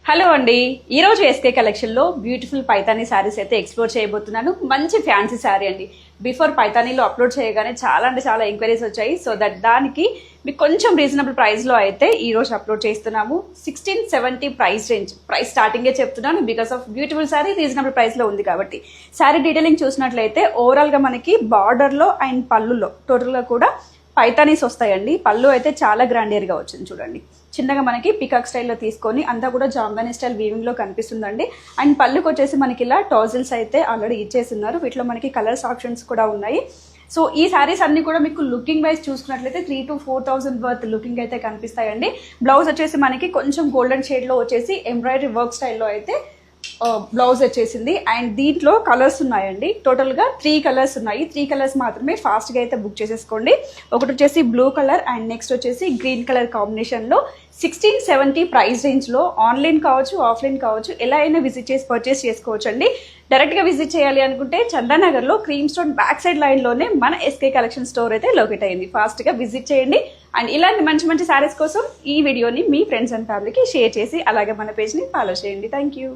Hello అండి, ఈ రోజు ఎస్కే కలెక్షన్ లో బ్యూటిఫుల్ పైతానీ శారీస్ అయితే ఎక్స్ప్లోర్ చేయబోతున్నాను. మంచి ఫ్యాన్సీ శారీ అండి. బిఫోర్ పైతానీలో అప్లోడ్ చేయగానే చాలా అంటే చాలా ఎంక్వైరీస్ వచ్చాయి. సో దానికి మీకు కొంచెం రీజనబుల్ ప్రైస్ లో అయితే ఈ రోజు అప్లోడ్ చేస్తున్నాము. 1670 ప్రైస్ రేంజ్. ప్రైస్ స్టార్టింగే చెప్తున్నాను because of beautiful sari reasonable price లో ఉంది కాబట్టి. శారీ డీటెయిలింగ్ చూసినట్లయితే ఓవరాల్ గా మనకి బార్డర్ లో అండ్ పళ్ళులో టోటల్ గా కూడా పైతానీస్ వస్తాయండి. పళ్ళు అయితే చాలా గ్రాండియర్ గా వచ్చింది చూడండి. చిన్నగా మనకి పికాక్ స్టైల్లో తీసుకొని అంతా కూడా జాంబానీ స్టైల్ వీవింగ్ లో కనిపిస్తుందండి. అండ్ పళ్ళుకి వచ్చేసి మనకి ఇలా టాజిల్స్ అయితే ఆల్రెడీ ఇచ్చేస్తున్నారు. వీటిలో మనకి కలర్స్ ఆప్షన్స్ కూడా ఉన్నాయి. సో ఈ శారీస్ అన్ని కూడా మీకు లుకింగ్ వైజ్ చూసుకున్నట్లయితే 3,000 to 4,000 వర్త్ లుకింగ్ అయితే కనిపిస్తాయండి. బ్లౌజ్ వచ్చేసి మనకి కొంచెం గోల్డెన్ షేడ్ లో వచ్చేసి ఎంబ్రాయిడరీ వర్క్ స్టైల్లో అయితే బ్లౌజ్ వచ్చేసింది. అండ్ దీంట్లో కలర్స్ ఉన్నాయండి. టోటల్ గా 3 కలర్స్ ఉన్నాయి. 3 కలర్స్ మాత్రమే ఫాస్ట్ గా అయితే బుక్ చేసేసుకోండి. ఒకటి వచ్చేసి బ్లూ కలర్ అండ్ నెక్స్ట్ వచ్చేసి గ్రీన్ కలర్ కాంబినేషన్ లో 1670 ప్రైస్ రేంజ్ లో ఆన్లైన్ కావచ్చు ఆఫ్లైన్ కావచ్చు ఎలా అయినా విజిట్ చేసి పర్చేస్ చేసుకోవచ్చు అండి. డైరెక్ట్ గా విజిట్ చేయాలి అనుకుంటే చందానగర్ లో cream stone back side line లోనే మన ఎస్కే కలెక్షన్ స్టోర్ అయితే లొకేట్ అయింది. ఫాస్ట్ గా విజిట్ చేయండి. అండ్ ఇలాంటి మంచి మంచి శారీస్ కోసం ఈ వీడియోని మీ ఫ్రెండ్స్ అండ్ ఫ్యామిలీకి షేర్ చేసి అలాగే మన పేజ్ ని ఫాలో చేయండి. Thank you.